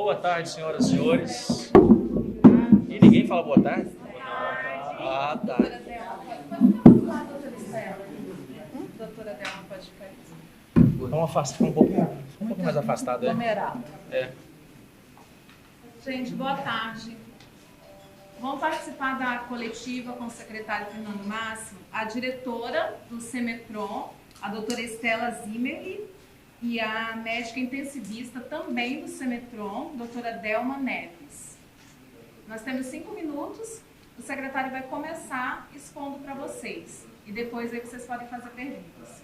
Boa tarde, senhoras e senhores. E ninguém fala boa tarde? Ah, tá. Doutora Delma, pode ficar aqui. Vamos ficar um pouquinho mais afastado. Aglomerado. É. Gente, boa tarde. Vão participar da coletiva com o secretário Fernando Máximo, a diretora do Semetron, a doutora Estela Zimmerli, e a médica intensivista também do Semetron, doutora Delma Neves. Nós temos 5 minutos, o secretário vai começar expondo para vocês, e depois aí vocês podem fazer perguntas.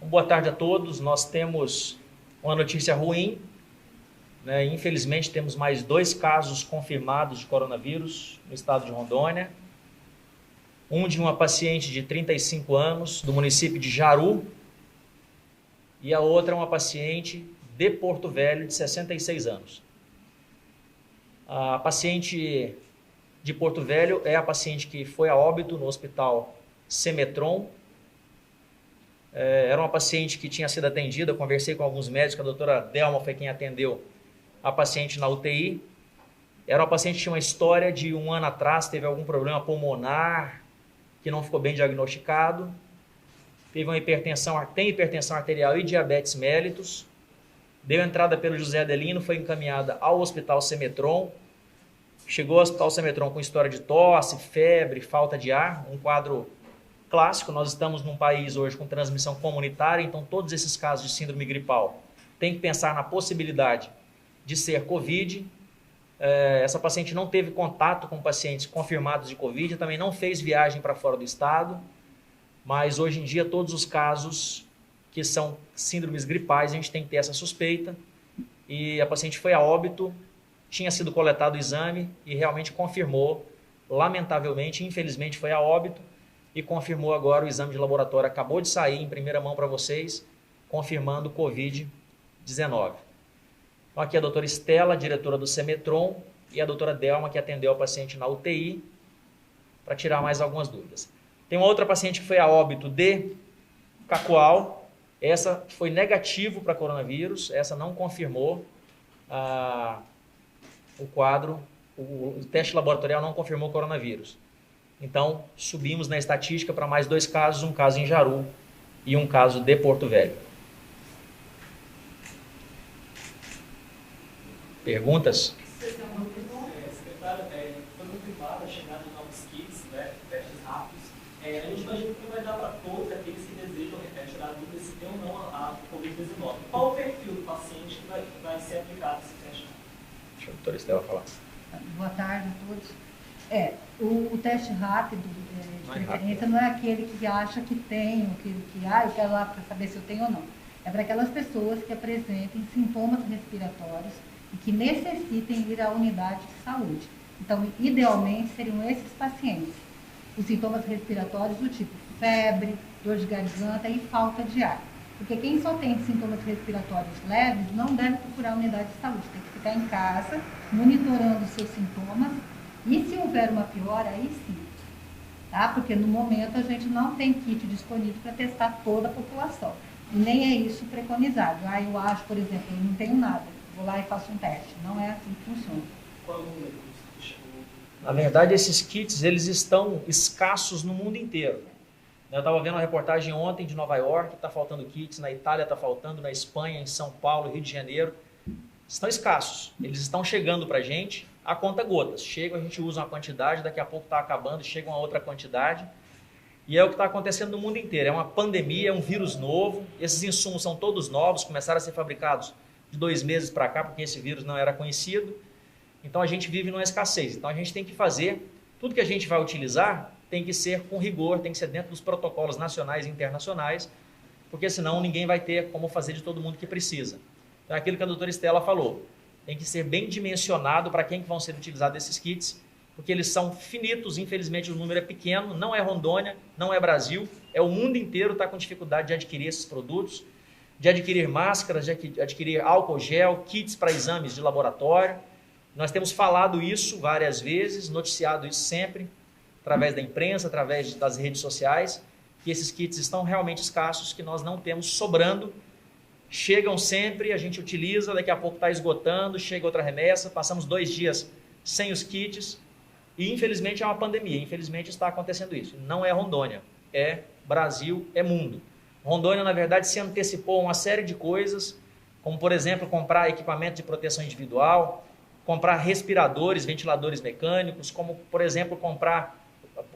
Boa tarde a todos. Nós temos uma notícia ruim, né? Infelizmente temos mais 2 casos confirmados de coronavírus no estado de Rondônia. Um de uma paciente de 35 anos do município de Jaru e a outra uma paciente de Porto Velho de 66 anos. A paciente de Porto Velho é a paciente que foi a óbito no hospital Semetron. Era uma paciente que tinha sido atendida, eu conversei com alguns médicos, a doutora Delma foi quem atendeu a paciente na UTI. Era uma paciente que tinha uma história de 1 ano atrás, teve algum problema pulmonar, que não ficou bem diagnosticado, teve uma hipertensão, tem hipertensão arterial e diabetes mellitus, deu entrada pelo José Adelino, foi encaminhada ao Hospital Semetron, chegou ao Hospital Semetron com história de tosse, febre, falta de ar, um quadro clássico. Nós estamos num país hoje com transmissão comunitária, então todos esses casos de síndrome gripal tem que pensar na possibilidade de ser Covid. Essa paciente não teve contato com pacientes confirmados de Covid, também não fez viagem para fora do estado, mas hoje em dia todos os casos que são síndromes gripais a gente tem que ter essa suspeita, e a paciente foi a óbito, tinha sido coletado o exame e realmente confirmou, lamentavelmente, infelizmente foi a óbito, e confirmou agora, o exame de laboratório acabou de sair em primeira mão para vocês, confirmando Covid-19. Então aqui a doutora Estela, diretora do Semetron, e a doutora Delma, que atendeu a paciente na UTI, para tirar mais algumas dúvidas. Tem uma outra paciente que foi a óbito de Cacoal, essa foi negativo para coronavírus, essa não confirmou o quadro, o teste laboratorial não confirmou coronavírus. Então, subimos na estatística para mais 2 casos, um caso em Jaru e um caso de Porto Velho. Perguntas? Secretário, foi confirmada a chegada de novos kits, né, testes rápidos. A gente imagina que vai dar para todos aqueles que desejam tirar a dúvida se tem ou não a Covid-19. Qual o perfil do paciente que vai ser aplicado esse teste? Deixa a doutora Estela falar. Boa tarde a todos. O teste rápido, de preferência, não é aquele que acha que tem, eu quero lá para saber se eu tenho ou não. É para aquelas pessoas que apresentem sintomas respiratórios e que necessitem ir à unidade de saúde. Então, idealmente, seriam esses pacientes. Os sintomas respiratórios do tipo febre, dor de garganta e falta de ar. Porque quem só tem sintomas respiratórios leves não deve procurar a unidade de saúde. Tem que ficar em casa, monitorando os seus sintomas. E se houver uma piora, aí sim, tá? Porque no momento a gente não tem kit disponível para testar toda a população. E nem é isso preconizado. Eu acho, por exemplo, eu não tenho nada, vou lá e faço um teste. Não é assim que funciona. Qual é o número? Na verdade, esses kits, eles estão escassos no mundo inteiro. Eu estava vendo uma reportagem ontem de Nova York, está faltando kits, na Itália está faltando, na Espanha, em São Paulo, Rio de Janeiro. Estão escassos, eles estão chegando para a gente a conta gotas. Chega, a gente usa uma quantidade, daqui a pouco está acabando, chega uma outra quantidade. E é o que está acontecendo no mundo inteiro. É uma pandemia, é um vírus novo. Esses insumos são todos novos, começaram a ser fabricados de 2 meses para cá, porque esse vírus não era conhecido. Então a gente vive numa escassez. Então a gente tem que fazer, tudo que a gente vai utilizar tem que ser com rigor, tem que ser dentro dos protocolos nacionais e internacionais, porque senão ninguém vai ter como fazer de todo mundo que precisa. Então é aquilo que a doutora Estela falou. Tem que ser bem dimensionado para quem que vão ser utilizados esses kits, porque eles são finitos, infelizmente o número é pequeno, não é Rondônia, não é Brasil, é o mundo inteiro está com dificuldade de adquirir esses produtos, de adquirir máscaras, de adquirir álcool gel, kits para exames de laboratório. Nós temos falado isso várias vezes, noticiado isso sempre, através da imprensa, através das redes sociais, que esses kits estão realmente escassos, que nós não temos sobrando. Chegam sempre, a gente utiliza, daqui a pouco está esgotando, chega outra remessa, passamos 2 dias sem os kits e infelizmente é uma pandemia, infelizmente está acontecendo isso. Não é Rondônia, é Brasil, é mundo. Rondônia, na verdade, se antecipou a uma série de coisas, como, por exemplo, comprar equipamento de proteção individual, comprar respiradores, ventiladores mecânicos, como, por exemplo, comprar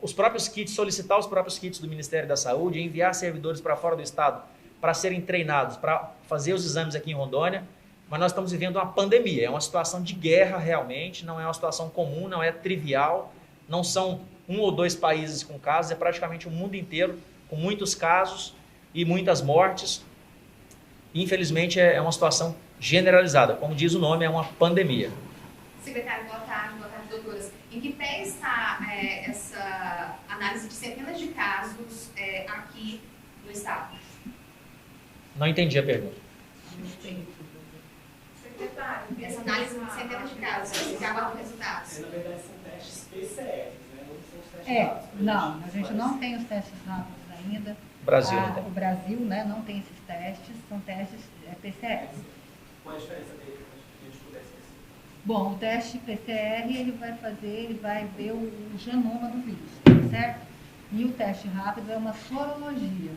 os próprios kits, solicitar os próprios kits do Ministério da Saúde, enviar servidores para fora do estado para serem treinados, para fazer os exames aqui em Rondônia, mas nós estamos vivendo uma pandemia, é uma situação de guerra realmente, não é uma situação comum, não é trivial, não são 1 ou 2 países com casos, é praticamente o mundo inteiro com muitos casos e muitas mortes. Infelizmente é uma situação generalizada, como diz o nome, é uma pandemia. Secretário, boa tarde, doutoras. Em que pé está essa análise de centenas de casos aqui no estado? Não entendi a pergunta. Secretário, essa análise de centenas de casos, que aguardam resultados. Na verdade, são testes PCR, né? Não são os testes rápidos. Não, a gente não tem os testes rápidos ainda. Brasil, não tem. O Brasil, né, não tem esses testes, são testes PCR. Qual é a diferença dele, que a gente pudesse esquecer? Bom, o teste PCR ele vai ver o genoma do vírus, certo? E o teste rápido é uma sorologia.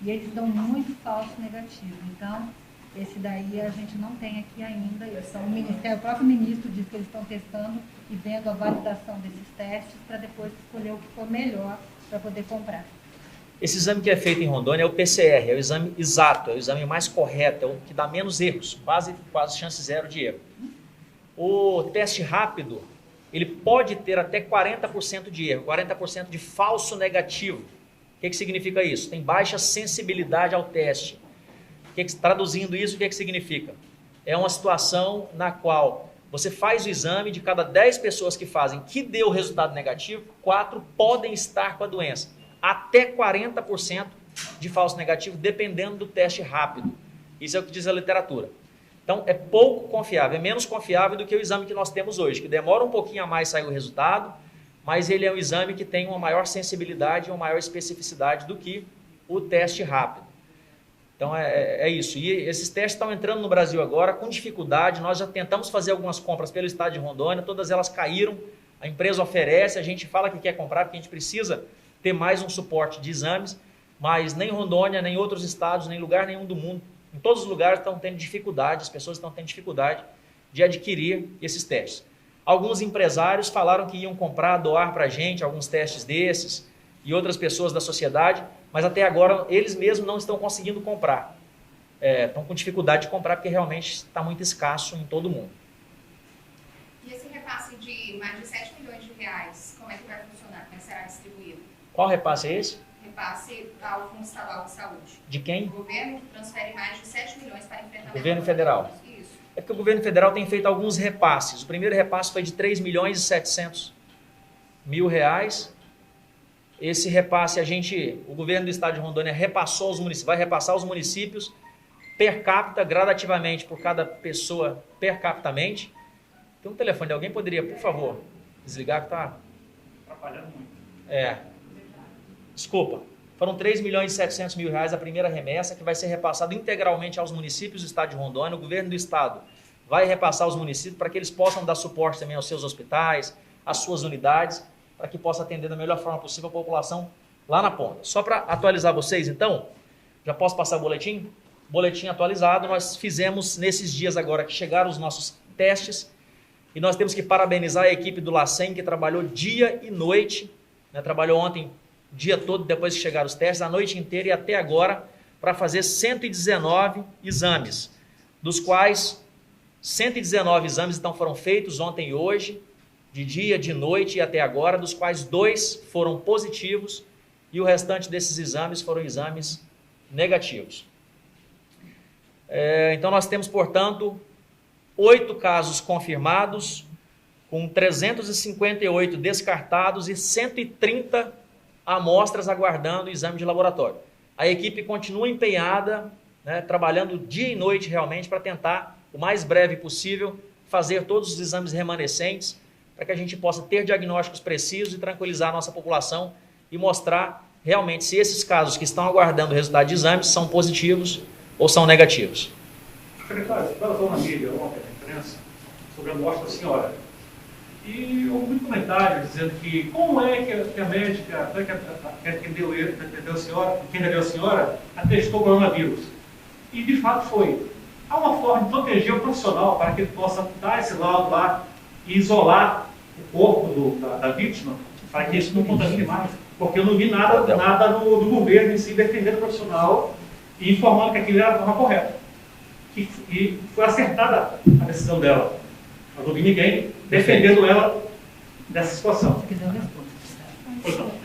E eles dão muito falso negativo. Então, esse daí a gente não tem aqui ainda. O próprio ministro diz que eles estão testando e vendo a validação desses testes para depois escolher o que for melhor para poder comprar. Esse exame que é feito em Rondônia é o PCR, é o exame exato, é o exame mais correto, é o que dá menos erros, quase chance zero de erro. O teste rápido, ele pode ter até 40% de erro, 40% de falso negativo. O que significa isso? Tem baixa sensibilidade ao teste. Traduzindo isso, o que significa? É uma situação na qual você faz o exame, de cada 10 pessoas que fazem que deu resultado negativo, 4 podem estar com a doença. Até 40% de falso negativo, dependendo do teste rápido. Isso é o que diz a literatura. Então, é pouco confiável, é menos confiável do que o exame que nós temos hoje, que demora um pouquinho a mais sair o resultado, mas ele é um exame que tem uma maior sensibilidade e uma maior especificidade do que o teste rápido. Então, é isso. E esses testes estão entrando no Brasil agora com dificuldade. Nós já tentamos fazer algumas compras pelo estado de Rondônia, todas elas caíram. A empresa oferece, a gente fala que quer comprar, porque a gente precisa ter mais um suporte de exames, mas nem Rondônia, nem outros estados, nem lugar nenhum do mundo, em todos os lugares estão tendo dificuldade, as pessoas estão tendo dificuldade de adquirir esses testes. Alguns empresários falaram que iam comprar, doar para a gente alguns testes desses e outras pessoas da sociedade, mas até agora eles mesmos não estão conseguindo comprar. Estão com dificuldade de comprar porque realmente está muito escasso em todo mundo. E esse repasse de mais de 7 milhões de reais, como é que vai funcionar? Como será distribuído? Qual repasse é esse? Repasse ao Fundo Estadual de Saúde. De quem? O governo transfere mais de 7 milhões para enfrentamento... Governo federal. Isso. É porque o governo federal tem feito alguns repasses. O primeiro repasse foi de 3 milhões e 700 mil reais. Esse repasse o governo do estado de Rondônia repassou aos municípios, vai repassar aos municípios per capita, gradativamente por cada pessoa, per capitamente. Tem um telefone, alguém poderia, por favor, desligar que está Atrapalhando muito. Desculpa. Foram 3 milhões e 700 mil reais a primeira remessa, que vai ser repassada integralmente aos municípios do estado de Rondônia. O governo do estado vai repassar aos municípios para que eles possam dar suporte também aos seus hospitais, às suas unidades, para que possa atender da melhor forma possível a população lá na ponta. Só para atualizar vocês, então, já posso passar o boletim? Boletim atualizado, nós fizemos nesses dias agora que chegaram os nossos testes, e nós temos que parabenizar a equipe do LACEN, que trabalhou dia e noite, né, trabalhou ontem o dia todo, depois que chegaram os testes, a noite inteira e até agora, para fazer 119 exames, dos quais 119 exames então foram feitos ontem e hoje, de dia, de noite e até agora, dos quais 2 foram positivos e o restante desses exames foram exames negativos. Então nós temos, portanto, 8 casos confirmados, com 358 descartados e 130 amostras aguardando o exame de laboratório. A equipe continua empenhada, né, trabalhando dia e noite realmente para tentar, o mais breve possível, fazer todos os exames remanescentes para que a gente possa ter diagnósticos precisos e tranquilizar a nossa população e mostrar realmente se esses casos que estão aguardando o resultado de exames são positivos ou são negativos. Secretário, ela falou na mídia ontem, na imprensa, sobre a morte da senhora. E houve muito comentário dizendo que como é que a médica, quem deu a senhora, atestou o coronavírus. E de fato foi. Há uma forma de proteger o profissional para que ele possa dar esse laudo lá e isolar o corpo da vítima, para que isso não contamine mais. Porque eu não vi nada do governo em si defendendo o profissional e informando que aquilo era a forma correta. E foi acertada a decisão dela. Eu não vi ninguém defendendo ela dessa situação. Pois não.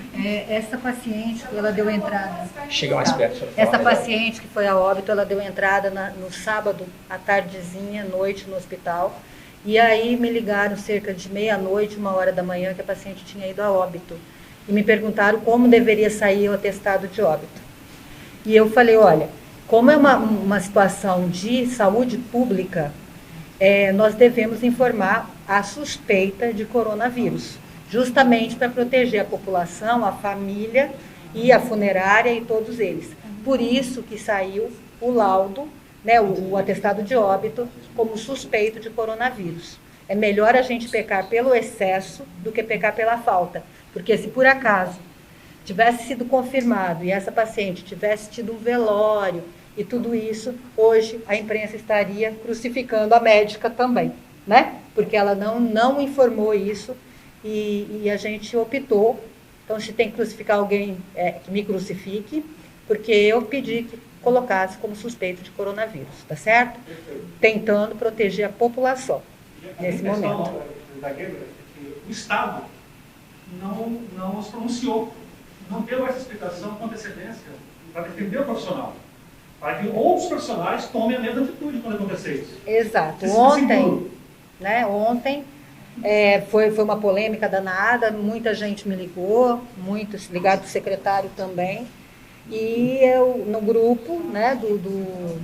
Essa paciente, ela deu entrada. Chega mais perto. Essa paciente que foi a óbito, ela deu entrada no sábado, à tardezinha, noite, no hospital. E aí me ligaram cerca de meia-noite, 1h da manhã, que a paciente tinha ido a óbito. E me perguntaram como deveria sair o atestado de óbito. E eu falei, olha, como é uma situação de saúde pública, nós devemos informar a suspeita de coronavírus, justamente para proteger a população, a família e a funerária e todos eles. Por isso que saiu o laudo, né, o atestado de óbito, como suspeito de coronavírus. É melhor a gente pecar pelo excesso do que pecar pela falta, porque se por acaso tivesse sido confirmado e essa paciente tivesse tido um velório e tudo isso, hoje a imprensa estaria crucificando a médica também, né? Porque ela não informou isso e a gente optou. Então, se tem que crucificar alguém, que me crucifique, porque eu pedi que colocasse como suspeito de coronavírus, tá certo? Tentando proteger a população nesse momento. O Estado não se pronunciou, não deu essa explicação com antecedência para defender o profissional, para que outros profissionais tomem a mesma atitude quando acontecer isso. Exato. Ontem foi uma polêmica danada, muita gente me ligou, muitos ligados para o secretário também, e eu, no grupo, né, como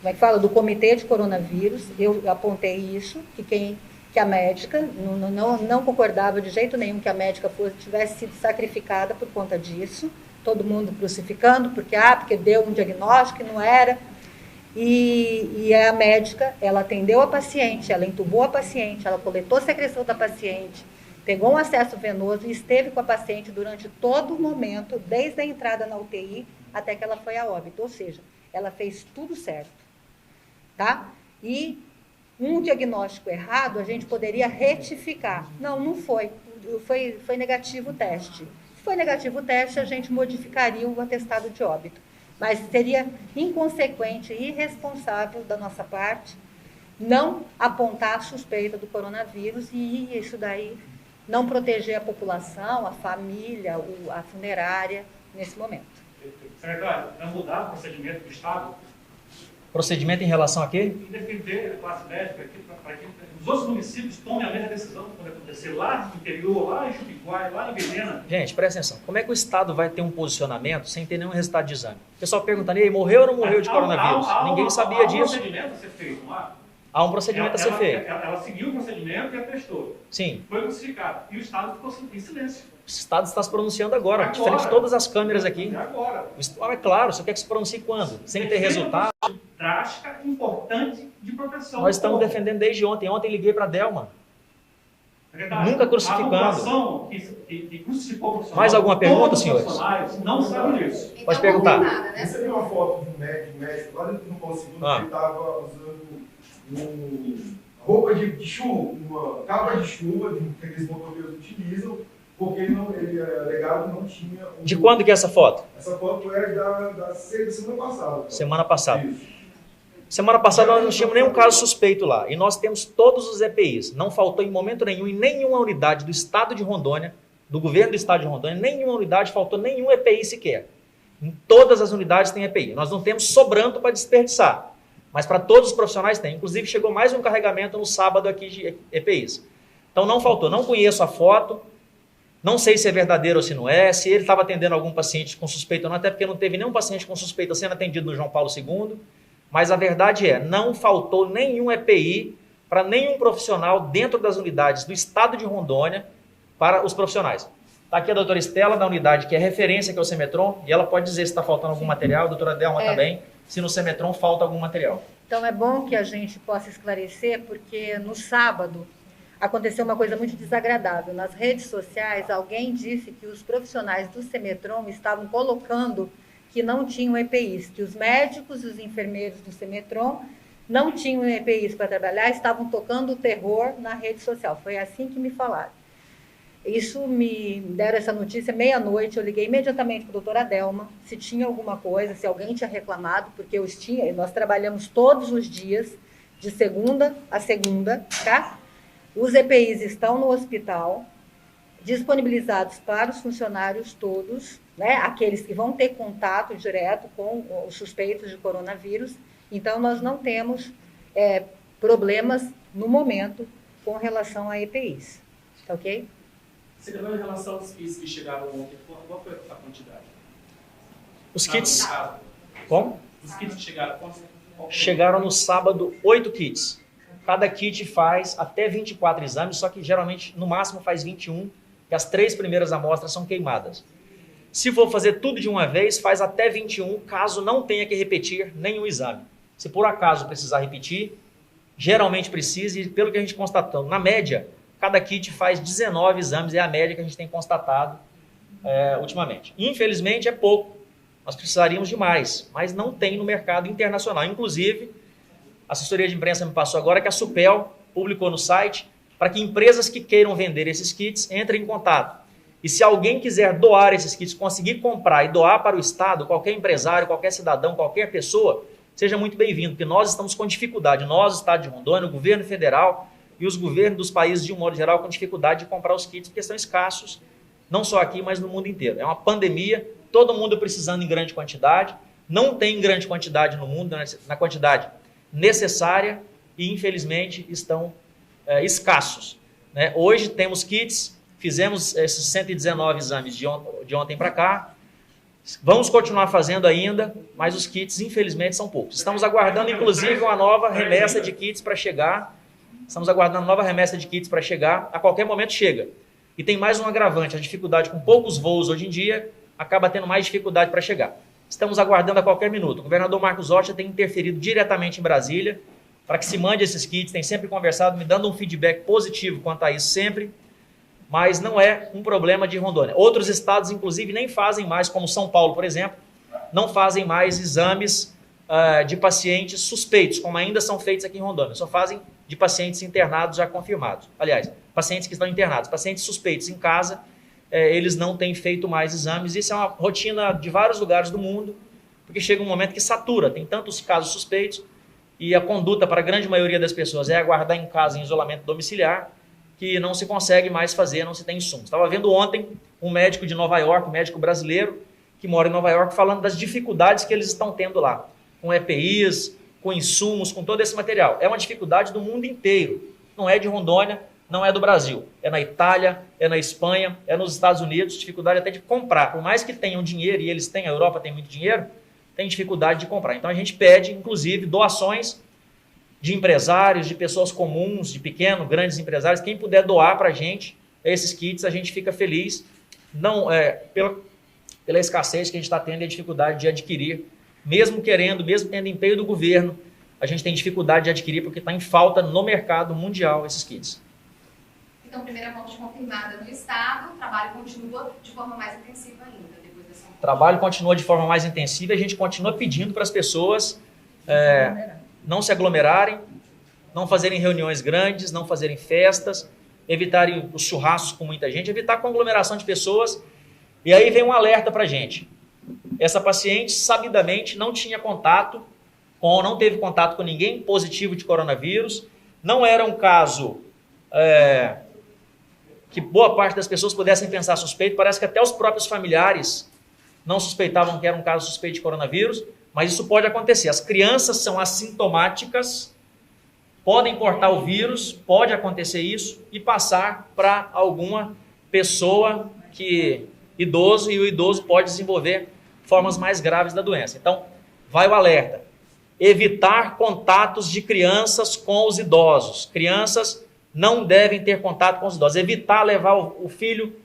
é que fala, do comitê de coronavírus, eu apontei isso, que a médica não concordava de jeito nenhum que a médica tivesse sido sacrificada por conta disso, todo mundo crucificando, porque deu um diagnóstico que não era. E a médica, ela atendeu a paciente, ela entubou a paciente, ela coletou a secreção da paciente, pegou um acesso venoso e esteve com a paciente durante todo o momento, desde a entrada na UTI até que ela foi a óbito. Ou seja, ela fez tudo certo. Tá? E um diagnóstico errado, a gente poderia retificar. Não foi. Foi negativo o teste. Se foi negativo o teste, a gente modificaria o atestado de óbito. Mas seria inconsequente e irresponsável da nossa parte não apontar a suspeita do coronavírus e isso daí não proteger a população, a família, a funerária nesse momento. Secretário, vai mudar o procedimento do Estado? Procedimento em relação a quê? E defender a classe médica para que os outros municípios tomem a mesma decisão quando acontecer lá no interior, lá em Chupiguai, lá em Vilhena. Gente, presta atenção. Como é que o Estado vai ter um posicionamento sem ter nenhum resultado de exame? O pessoal perguntando, e aí, morreu ou não morreu de coronavírus? Ninguém sabia disso. Há um procedimento a ser feito, não há? Há um procedimento a ser feito. Ela seguiu o procedimento e atestou. Sim. Foi crucificado. E o Estado ficou em silêncio. O Estado está se pronunciando agora, diferente de todas as câmeras aqui. Agora. É claro, você quer que se pronuncie quando? Sem ter resultado? Drástica, importante de proteção. Nós estamos defendendo desde ontem. Ontem liguei para a Delma. Nunca crucificando. A população que crucificou o profissional. Mais alguma pergunta, senhores? Não sabe disso. Então, Pode perguntar. Nada, né? Você viu uma foto de um médico lá no Paulo II que ele estava usando roupa de chuva, uma capa de chuva que aqueles motoqueiros utilizam, porque ele alegado não tinha... De quando que é essa foto? Essa foto é da semana passada. Semana passada. Isso. Semana passada nós não tínhamos nenhum caso suspeito lá. E nós temos todos os EPIs. Não faltou em momento nenhum, em nenhuma unidade do estado de Rondônia, do governo do estado de Rondônia, nenhuma unidade faltou nenhum EPI sequer. Em todas as unidades tem EPI. Nós não temos sobrando para desperdiçar. Mas para todos os profissionais tem. Inclusive chegou mais um carregamento no sábado aqui de EPIs. Então não faltou. Não conheço a foto. Não sei se é verdadeiro ou se não é. Se ele estava atendendo algum paciente com suspeita ou não. Até porque não teve nenhum paciente com suspeita sendo atendido no João Paulo II. Mas a verdade é, não faltou nenhum EPI para nenhum profissional dentro das unidades do estado de Rondônia para os profissionais. Está aqui a doutora Estela, da unidade, que é referência, que é o Semetron, e ela pode dizer se está faltando algum material, a doutora Delma também, se no Semetron falta algum material. Então, é bom que a gente possa esclarecer, porque no sábado aconteceu uma coisa muito desagradável. Nas redes sociais, alguém disse que os profissionais do Semetron estavam colocando que não tinham EPIs, que os médicos e os enfermeiros do Semetron não tinham EPIs para trabalhar, estavam tocando o terror na rede social. Foi assim que me falaram. Isso me deram essa notícia meia-noite, eu liguei imediatamente para a doutora Delma, se tinha alguma coisa, se alguém tinha reclamado, porque nós trabalhamos todos os dias, de segunda a segunda, tá? Os EPIs estão no hospital, disponibilizados para os funcionários todos, né? Aqueles que vão ter contato direto com os suspeitos de coronavírus. Então, nós não temos problemas no momento com relação a EPIs, tá ok? Secretário, em relação aos kits que chegaram ontem, qual foi a quantidade? Os kits... Como? Os kits que chegaram, chegaram no sábado 8 kits. Cada kit faz até 24 exames, só que geralmente, no máximo, faz 21, que as 3 primeiras amostras são queimadas. Se for fazer tudo de uma vez, faz até 21, caso não tenha que repetir nenhum exame. Se por acaso precisar repetir, geralmente precisa, e pelo que a gente constatou, na média, cada kit faz 19 exames, é a média que a gente tem constatado ultimamente. Infelizmente é pouco, nós precisaríamos de mais, mas não tem no mercado internacional. Inclusive, a assessoria de imprensa me passou agora que a Supel publicou no site para que empresas que queiram vender esses kits entrem em contato. E se alguém quiser doar esses kits, conseguir comprar e doar para o Estado, qualquer empresário, qualquer cidadão, qualquer pessoa, seja muito bem-vindo, porque nós estamos com dificuldade, nós, o Estado de Rondônia, o governo federal e os governos dos países, de um modo geral, com dificuldade de comprar os kits, porque são escassos, não só aqui, mas no mundo inteiro. É uma pandemia, todo mundo precisando em grande quantidade, não tem grande quantidade no mundo, na quantidade necessária, e infelizmente estão escassos, né? Hoje temos kits, fizemos esses 119 exames de ontem para cá, vamos continuar fazendo ainda, mas os kits infelizmente são poucos. Estamos aguardando inclusive uma nova remessa de kits para chegar, a qualquer momento chega. E tem mais um agravante, a dificuldade com poucos voos hoje em dia, acaba tendo mais dificuldade para chegar. Estamos aguardando a qualquer minuto. O governador Marcos Rocha tem interferido diretamente em Brasília para que se mande esses kits, tem sempre conversado, me dando um feedback positivo quanto a isso sempre, mas não é um problema de Rondônia. Outros estados, inclusive, nem fazem mais, como São Paulo, por exemplo, não fazem mais exames de pacientes suspeitos, como ainda são feitos aqui em Rondônia, só fazem de pacientes internados já confirmados. Aliás, pacientes que estão internados, pacientes suspeitos em casa, eles não têm feito mais exames. Isso é uma rotina de vários lugares do mundo, porque chega um momento que satura, tem tantos casos suspeitos, e a conduta para a grande maioria das pessoas é aguardar em casa em isolamento domiciliar, que não se consegue mais fazer, não se tem insumos. Estava vendo ontem um médico de Nova York, um médico brasileiro, que mora em Nova York, falando das dificuldades que eles estão tendo lá, com EPIs, com insumos, com todo esse material. É uma dificuldade do mundo inteiro, não é de Rondônia, não é do Brasil. É na Itália, é na Espanha, é nos Estados Unidos, dificuldade até de comprar. Por mais que tenham dinheiro, e eles têm, a Europa tem muito dinheiro, tem dificuldade de comprar. Então a gente pede, inclusive, doações de empresários, de pessoas comuns, de pequenos, grandes empresários. Quem puder doar para a gente esses kits, a gente fica feliz. Não, pela escassez que a gente está tendo e a dificuldade de adquirir, mesmo querendo, mesmo tendo empenho do governo, a gente tem dificuldade de adquirir porque está em falta no mercado mundial esses kits. Então, primeira morte confirmada no estado, o trabalho continua de forma mais intensiva ainda, depois dessa morte. O trabalho continua de forma mais intensiva e a gente continua pedindo para as pessoas não se aglomerarem, não fazerem reuniões grandes, não fazerem festas, evitarem os churrascos com muita gente, evitar a conglomeração de pessoas. E aí vem um alerta para a gente. Essa paciente, sabidamente, não tinha contato não teve contato com ninguém positivo de coronavírus, não era um caso que boa parte das pessoas pudessem pensar suspeito, parece que até os próprios familiares não suspeitavam que era um caso suspeito de coronavírus, mas isso pode acontecer. As crianças são assintomáticas, podem portar o vírus, pode acontecer isso e passar para alguma pessoa idoso, e o idoso pode desenvolver formas mais graves da doença. Então, vai o alerta. Evitar contatos de crianças com os idosos. Crianças não devem ter contato com os idosos. Evitar levar o filho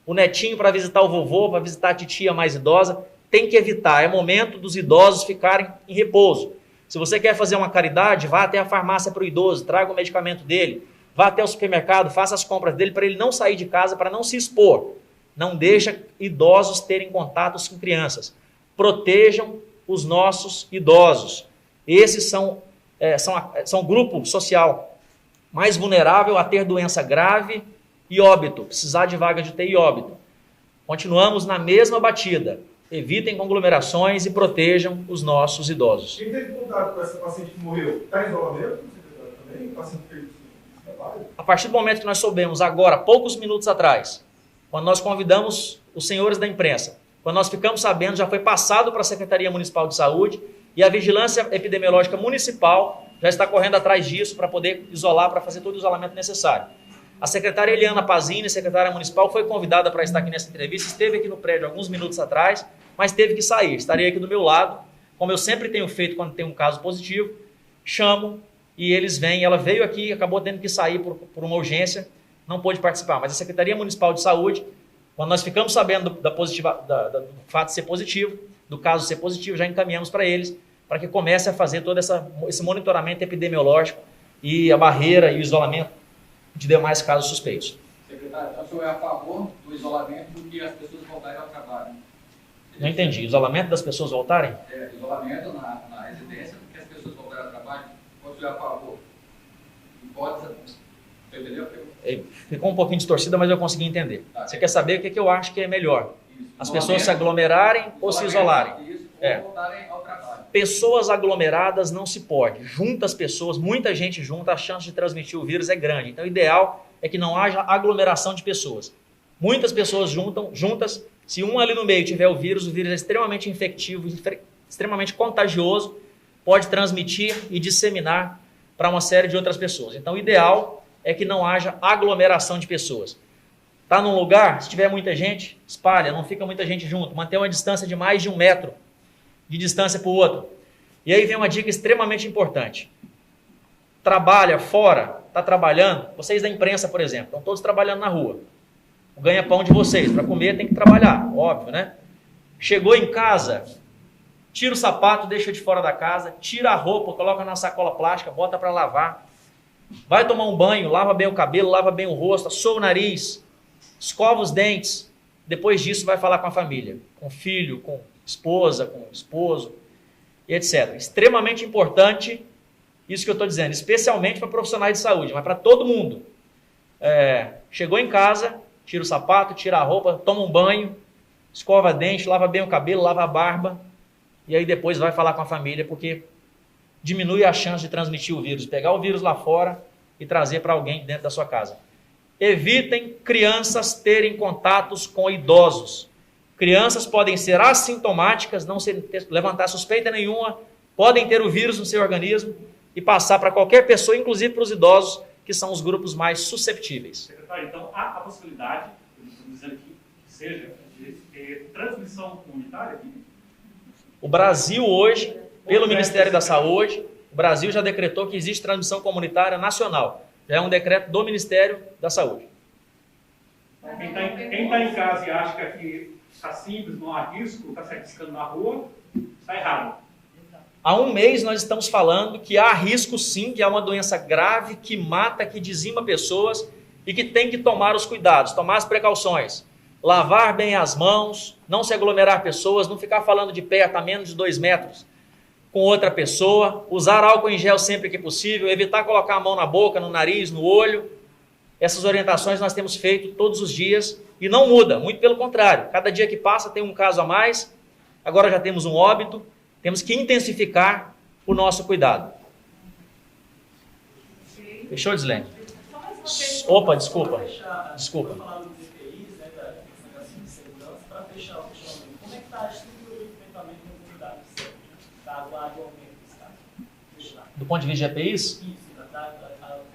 o netinho para visitar o vovô, para visitar a titia mais idosa. Tem que evitar, é momento dos idosos ficarem em repouso. Se você quer fazer uma caridade, vá até a farmácia para o idoso, traga o medicamento dele, vá até o supermercado, faça as compras dele para ele não sair de casa, para não se expor. Não deixa idosos terem contatos com crianças. Protejam os nossos idosos. Esses são o grupo social mais vulnerável a ter doença grave e óbito, precisar de vaga de UTI e óbito. Continuamos na mesma batida. Evitem conglomerações e protejam os nossos idosos. Quem teve contato com essa paciente que morreu, está em isolamento? Também está sendo feito esse trabalho? A partir do momento que nós soubemos, agora, poucos minutos atrás, quando nós convidamos os senhores da imprensa, quando nós ficamos sabendo, já foi passado para a Secretaria Municipal de Saúde e a Vigilância Epidemiológica Municipal já está correndo atrás disso para poder isolar, para fazer todo o isolamento necessário. A secretária Eliana Pazini, secretária municipal, foi convidada para estar aqui nessa entrevista, esteve aqui no prédio alguns minutos atrás, mas teve que sair. Estarei aqui do meu lado, como eu sempre tenho feito quando tem um caso positivo, chamo e eles vêm. Ela veio aqui, acabou tendo que sair por uma urgência, não pôde participar. Mas a Secretaria Municipal de Saúde, quando nós ficamos sabendo do fato de ser positivo, do caso ser positivo, já encaminhamos para eles, para que comece a fazer todo esse monitoramento epidemiológico e a barreira e o isolamento de demais casos suspeitos. Secretário, então o senhor é a favor do isolamento do que as pessoas voltarem ao trabalho? Não entendi. Isolamento das pessoas voltarem? Isolamento na residência do que as pessoas voltarem ao trabalho? Ou o senhor é a favor? Hipótese, entendeu? Ficou um pouquinho distorcida, mas eu consegui entender. Você quer saber o que eu acho que é melhor? Isso. As pessoas se aglomerarem ou se isolarem? Isso, ou voltarem ao trabalho. Pessoas aglomeradas não se pode. Juntas pessoas, muita gente junta, a chance de transmitir o vírus é grande. Então, o ideal é que não haja aglomeração de pessoas. Muitas pessoas juntas, se um ali no meio tiver o vírus é extremamente infectivo, extremamente contagioso, pode transmitir e disseminar para uma série de outras pessoas. Então, o ideal é que não haja aglomeração de pessoas. Está num lugar, se tiver muita gente, espalha, não fica muita gente junto, mantenha uma distância de mais de 1 metro de distância para o outro. E aí vem uma dica extremamente importante. Trabalha fora, está trabalhando, vocês da imprensa, por exemplo, estão todos trabalhando na rua. O ganha-pão de vocês, para comer tem que trabalhar, óbvio, né? Chegou em casa, tira o sapato, deixa de fora da casa, tira a roupa, coloca na sacola plástica, bota para lavar. Vai tomar um banho, lava bem o cabelo, lava bem o rosto, assou o nariz, escova os dentes. Depois disso vai falar com a família, com o filho, com esposa, com o esposo, e etc. Extremamente importante isso que eu estou dizendo, especialmente para profissionais de saúde, mas para todo mundo. Chegou em casa, tira o sapato, tira a roupa, toma um banho, escova dente, lava bem o cabelo, lava a barba, e aí depois vai falar com a família, porque diminui a chance de transmitir o vírus, pegar o vírus lá fora e trazer para alguém dentro da sua casa. Evitem crianças terem contatos com idosos. Crianças podem ser assintomáticas, não levantar suspeita nenhuma, podem ter o vírus no seu organismo e passar para qualquer pessoa, inclusive para os idosos, que são os grupos mais susceptíveis. Secretário, então há a possibilidade, estamos dizendo aqui, que seja de transmissão comunitária aqui? O Brasil hoje, pelo Ministério da Saúde, o Brasil já decretou que existe transmissão comunitária nacional. Já é um decreto do Ministério da Saúde. Quem está em casa e acha que aqui está simples, não há risco, está se arriscando na rua, está errado. Há 1 mês nós estamos falando que há risco sim, que há uma doença grave que mata, que dizima pessoas e que tem que tomar os cuidados, tomar as precauções. Lavar bem as mãos, não se aglomerar pessoas, não ficar falando de perto a menos de 2 metros com outra pessoa, usar álcool em gel sempre que possível, evitar colocar a mão na boca, no nariz, no olho. Essas orientações nós temos feito todos os dias e não muda, muito pelo contrário. Cada dia que passa tem um caso a mais, agora já temos um óbito, temos que intensificar o nosso cuidado. Fechou, Dislene? Opa, desculpa. Desculpa. Falar dos EPIs, né, da questão de segurança, para fechar o questionamento. Como é que está a estrutura de enfrentamento das unidades de saúde? Está agora de aumento do estado? Do ponto de vista de EPIs? Isso,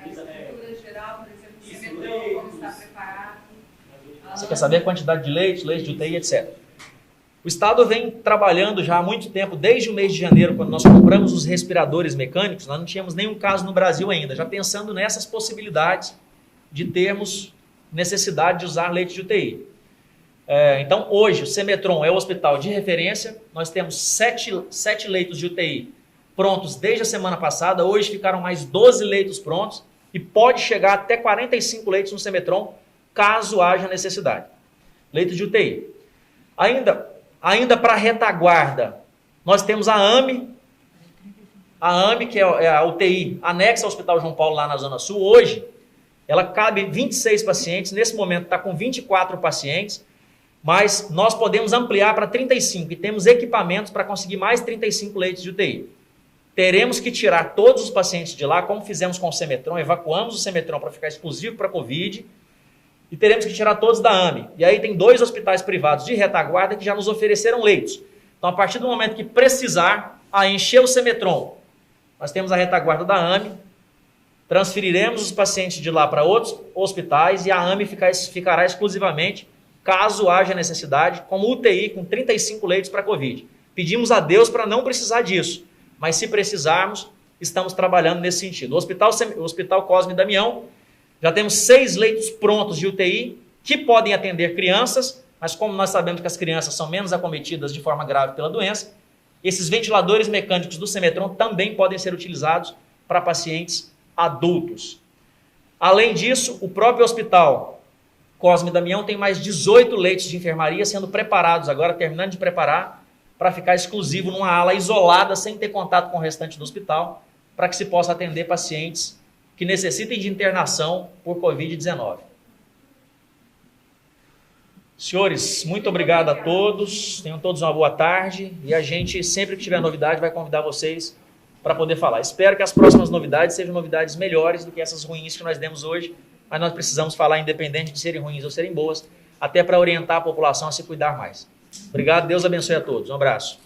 A estrutura geral, por exemplo, do Isso, CMTO, leitos. como está preparado. Você quer saber a quantidade de leitos de UTI, etc. O Estado vem trabalhando já há muito tempo, desde o mês de janeiro, quando nós compramos os respiradores mecânicos, nós não tínhamos nenhum caso no Brasil ainda, já pensando nessas possibilidades de termos necessidade de usar leite de UTI. Então, hoje, o Semetron é o hospital de referência. Nós temos 7 leitos de UTI prontos desde a semana passada. Hoje ficaram mais 12 leitos prontos e pode chegar até 45 leitos no Semetron, caso haja necessidade. Leitos de UTI. Ainda para retaguarda, nós temos a AME, que é a UTI anexa ao Hospital João Paulo, lá na Zona Sul. Hoje, ela cabe 26 pacientes. Nesse momento, está com 24 pacientes. Mas nós podemos ampliar para 35 e temos equipamentos para conseguir mais 35 leitos de UTI. Teremos que tirar todos os pacientes de lá, como fizemos com o Semetron, evacuamos o Semetron para ficar exclusivo para Covid, e teremos que tirar todos da AME. E aí tem 2 hospitais privados de retaguarda que já nos ofereceram leitos. Então, a partir do momento que precisar, encher o Semetron, nós temos a retaguarda da AME, transferiremos os pacientes de lá para outros hospitais e a AME ficará exclusivamente, caso haja necessidade, como UTI com 35 leitos para Covid. Pedimos a Deus para não precisar disso, mas se precisarmos, estamos trabalhando nesse sentido. O Hospital Cosme Damião, já temos 6 leitos prontos de UTI, que podem atender crianças, mas como nós sabemos que as crianças são menos acometidas de forma grave pela doença, esses ventiladores mecânicos do Semetron também podem ser utilizados para pacientes adultos. Além disso, o próprio Hospital Cosme Damião tem mais 18 leitos de enfermaria sendo preparados agora, terminando de preparar, para ficar exclusivo numa ala isolada, sem ter contato com o restante do hospital, para que se possa atender pacientes que necessitem de internação por Covid-19. Senhores, muito obrigado a todos, tenham todos uma boa tarde, e a gente, sempre que tiver novidade, vai convidar vocês para poder falar. Espero que as próximas novidades sejam novidades melhores do que essas ruins que nós demos hoje, mas nós precisamos falar independente de serem ruins ou serem boas, até para orientar a população a se cuidar mais. Obrigado, Deus abençoe a todos. Um abraço.